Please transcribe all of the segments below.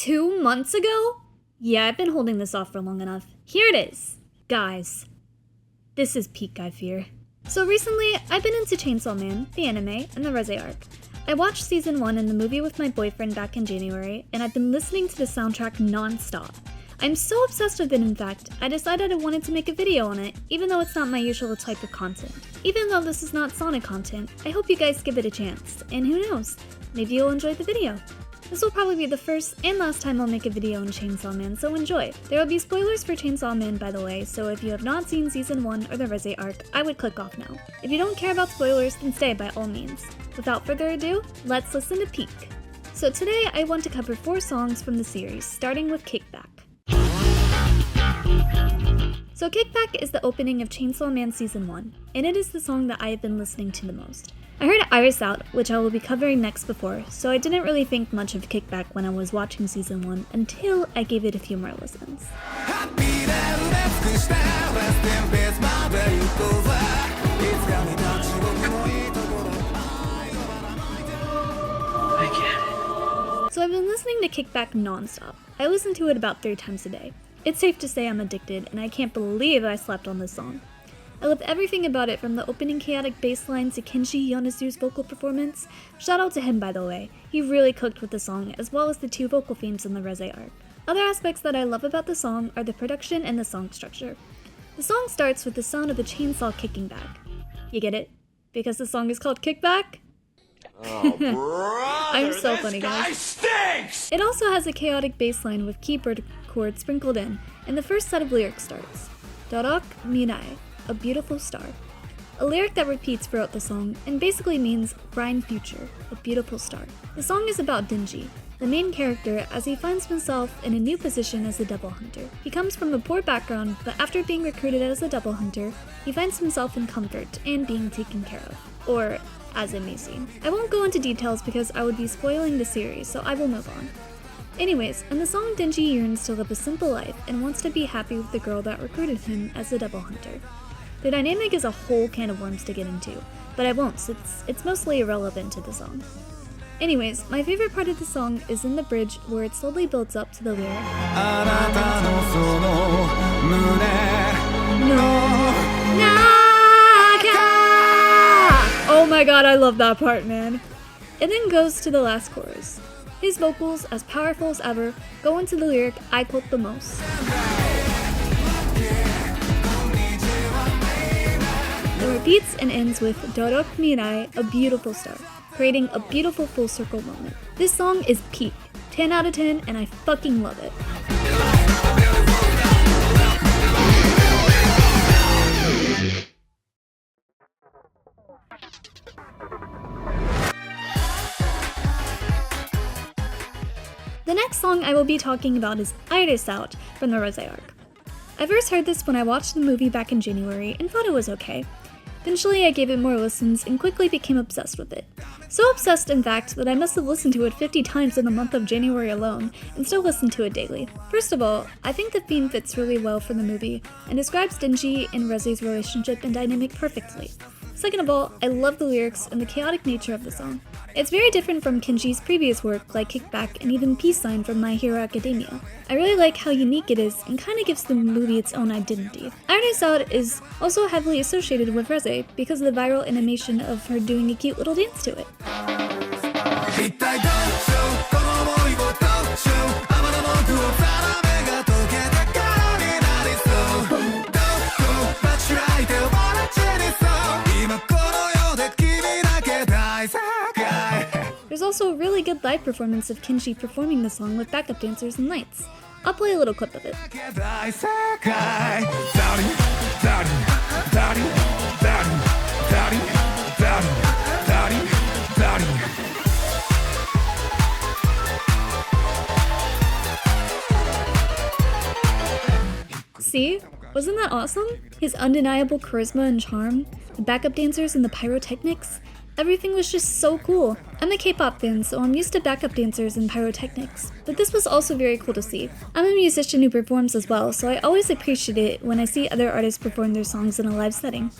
2 months ago? Yeah, I've been holding this off for long enough. Here it is. Guys, this is peak, I fear. So recently, I've been into Chainsaw Man, the anime, and the Reze arc. I watched season 1 and the movie with my boyfriend back in January, and I've been listening to the soundtrack non-stop. I'm so obsessed with it, in fact, I decided I wanted to make a video on it, even though it's not my usual type of content. Even though this is not Sonic content, I hope you guys give it a chance, and who knows, maybe you'll enjoy the video. This will probably be the first and last time I'll make a video on Chainsaw Man, so enjoy. There will be spoilers for Chainsaw Man, by the way, so if you have not seen season 1 or the Reze arc, I would click off now. If you don't care about spoilers, then stay by all means. Without further ado, let's listen to Peak. So today I want to cover 4 songs from the series, starting with Kickback. So Kickback is the opening of Chainsaw Man Season 1, and it is the song that I have been listening to the most. I heard Idis Out, which I will be covering next before, so I didn't really think much of Kickback when I was watching Season 1 until I gave it a few more listens. So I've been listening to Kickback non-stop. I listen to it about 3 times a day. It's safe to say I'm addicted, and I can't believe I slept on this song. I love everything about it, from the opening chaotic bass line to Kenshi Yonezu's vocal performance. Shout out to him, by the way. He really cooked with the song, as well as the 2 vocal themes in the Reze arc. Other aspects that I love about the song are the production and the song structure. The song starts with the sound of the chainsaw kicking back. You get it? Because the song is called Kickback? Oh, brother, I'm so funny, guys. Guy stinks! It also has a chaotic bass line with keyboard chords sprinkled in, and the first set of lyrics starts. Dorok Mirai, a beautiful star. A lyric that repeats throughout the song and basically means grind future, a beautiful star. The song is about Denji, the main character, as he finds himself in a new position as a devil hunter. He comes from a poor background, but after being recruited as a devil hunter, he finds himself in comfort and being taken care of. Or, as it may seem. I won't go into details because I would be spoiling the series, so I will move on. Anyways, in the song, Denji yearns to live a simple life and wants to be happy with the girl that recruited him as a devil hunter. The dynamic is a whole can of worms to get into, but I won't since it's mostly irrelevant to the song. Anyways, my favorite part of the song is in the bridge where it slowly builds up to the lyric. Oh my god, I love that part, man. It then goes to the last chorus. His vocals, as powerful as ever, go into the lyric I quote the most. It repeats and ends with Dorok Mirai, a beautiful star, creating a beautiful full circle moment. This song is peak, 10 out of 10, and I fucking love it. The next song I will be talking about is Idis Out from the Reze arc. I first heard this when I watched the movie back in January and thought it was okay. Eventually I gave it more listens and quickly became obsessed with it. So obsessed, in fact, that I must have listened to it 50 times in the month of January alone, and still listen to it daily. First of all, I think the theme fits really well for the movie, and describes Denji and Reze's relationship and dynamic perfectly. Second of all, I love the lyrics and the chaotic nature of the song. It's very different from Kenshi's previous work like Kickback and even Peace Sign from My Hero Academia. I really like how unique it is and kinda gives the movie its own identity. Idis Out is also heavily associated with Reze because of the viral animation of her doing a cute little dance to it. There's also a really good live performance of Kenshi performing the song with backup dancers and lights. I'll play a little clip of it. See? Wasn't that awesome? His undeniable charisma and charm, the backup dancers and the pyrotechnics, everything was just so cool. I'm a K-pop fan, so I'm used to backup dancers and pyrotechnics, but this was also very cool to see. I'm a musician who performs as well, so I always appreciate it when I see other artists perform their songs in a live setting.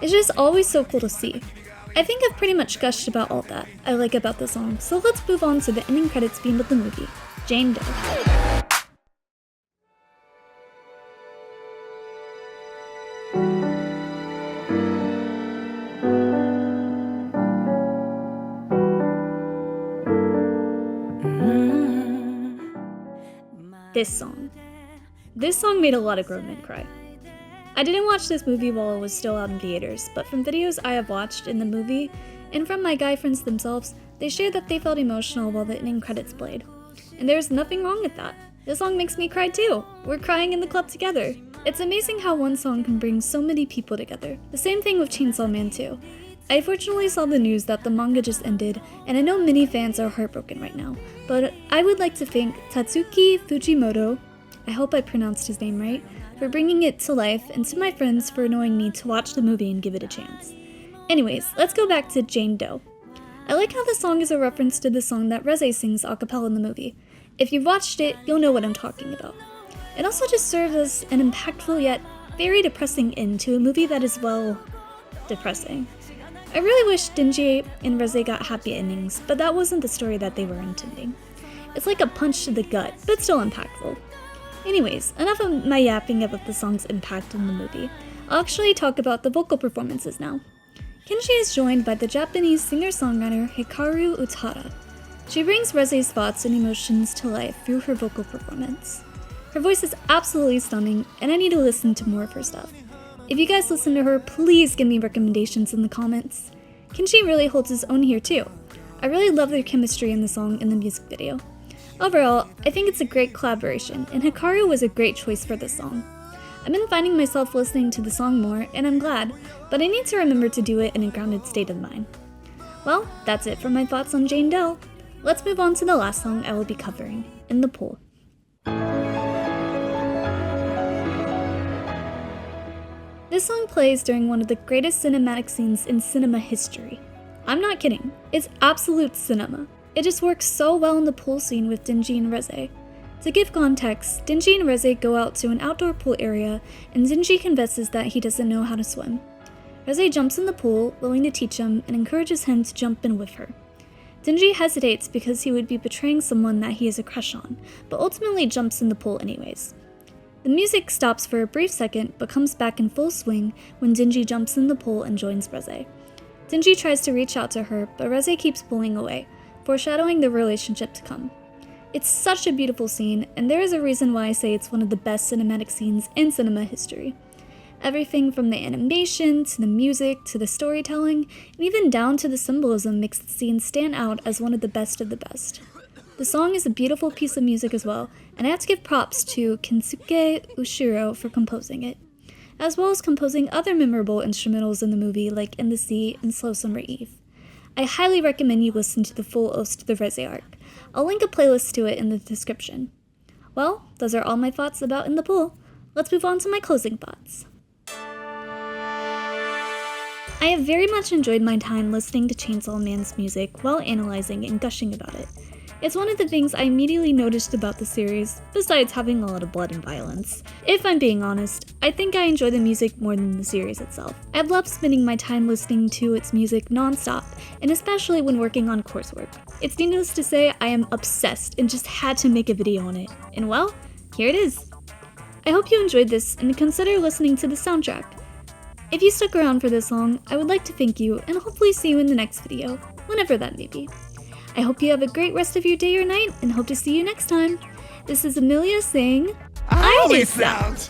It's just always so cool to see. I think I've pretty much gushed about all that I like about the song, so let's move on to the ending credits scene of the movie. Jane Doe. This song made a lot of grown men cry. I didn't watch this movie while it was still out in theaters, but from videos I have watched in the movie, and from my guy friends themselves, they shared that they felt emotional while the ending credits played. And there's nothing wrong with that. This song makes me cry too. We're crying in the club together. It's amazing how one song can bring so many people together. The same thing with Chainsaw Man 2. I fortunately saw the news that the manga just ended, and I know many fans are heartbroken right now, but I would like to thank Tatsuki Fujimoto, I hope I pronounced his name right, for bringing it to life, and to my friends for annoying me to watch the movie and give it a chance. Anyways, let's go back to Jane Doe. I like how the song is a reference to the song that Reze sings a cappella in the movie. If you've watched it, you'll know what I'm talking about. It also just serves as an impactful yet very depressing end to a movie that is, well, depressing. I really wish Denji and Reze got happy endings, but that wasn't the story that they were intending. It's like a punch to the gut, but still impactful. Anyways, enough of my yapping about the song's impact on the movie. I'll actually talk about the vocal performances now. Kenshi is joined by the Japanese singer-songwriter Hikaru Utada. She brings Reze's thoughts and emotions to life through her vocal performance. Her voice is absolutely stunning, and I need to listen to more of her stuff. If you guys listen to her, please give me recommendations in the comments. Kenshi really holds his own here too. I really love their chemistry in the song and the music video. Overall, I think it's a great collaboration, and Hikaru was a great choice for this song. I've been finding myself listening to the song more, and I'm glad, but I need to remember to do it in a grounded state of mind. Well, that's it for my thoughts on Jane Doe. Let's move on to the last song I will be covering, In the Pool. This song plays during one of the greatest cinematic scenes in cinema history. I'm not kidding, it's absolute cinema. It just works so well in the pool scene with Denji and Reze. To give context, Denji and Reze go out to an outdoor pool area, and Denji confesses that he doesn't know how to swim. Reze jumps in the pool, willing to teach him, and encourages him to jump in with her. Denji hesitates because he would be betraying someone that he has a crush on, but ultimately jumps in the pool anyways. The music stops for a brief second, but comes back in full swing when Denji jumps in the pool and joins Reze. Denji tries to reach out to her, but Reze keeps pulling away, foreshadowing the relationship to come. It's such a beautiful scene, and there is a reason why I say it's one of the best cinematic scenes in cinema history. Everything from the animation, to the music, to the storytelling, and even down to the symbolism makes the scene stand out as one of the best of the best. The song is a beautiful piece of music as well, and I have to give props to Kensuke Ushiro for composing it, as well as composing other memorable instrumentals in the movie like In the Sea and Slow Summer Eve. I highly recommend you listen to the full Ost to the Reze arc. I'll link a playlist to it in the description. Well, those are all my thoughts about In the Pool. Let's move on to my closing thoughts. I have very much enjoyed my time listening to Chainsaw Man's music while analyzing and gushing about it. It's one of the things I immediately noticed about the series, besides having a lot of blood and violence. If I'm being honest, I think I enjoy the music more than the series itself. I've loved spending my time listening to its music non-stop, and especially when working on coursework. It's needless to say I am obsessed and just had to make a video on it. And well, here it is. I hope you enjoyed this and consider listening to the soundtrack. If you stuck around for this long, I would like to thank you and hopefully see you in the next video, whenever that may be. I hope you have a great rest of your day or night and hope to see you next time. This is Amelia saying, Idis Out!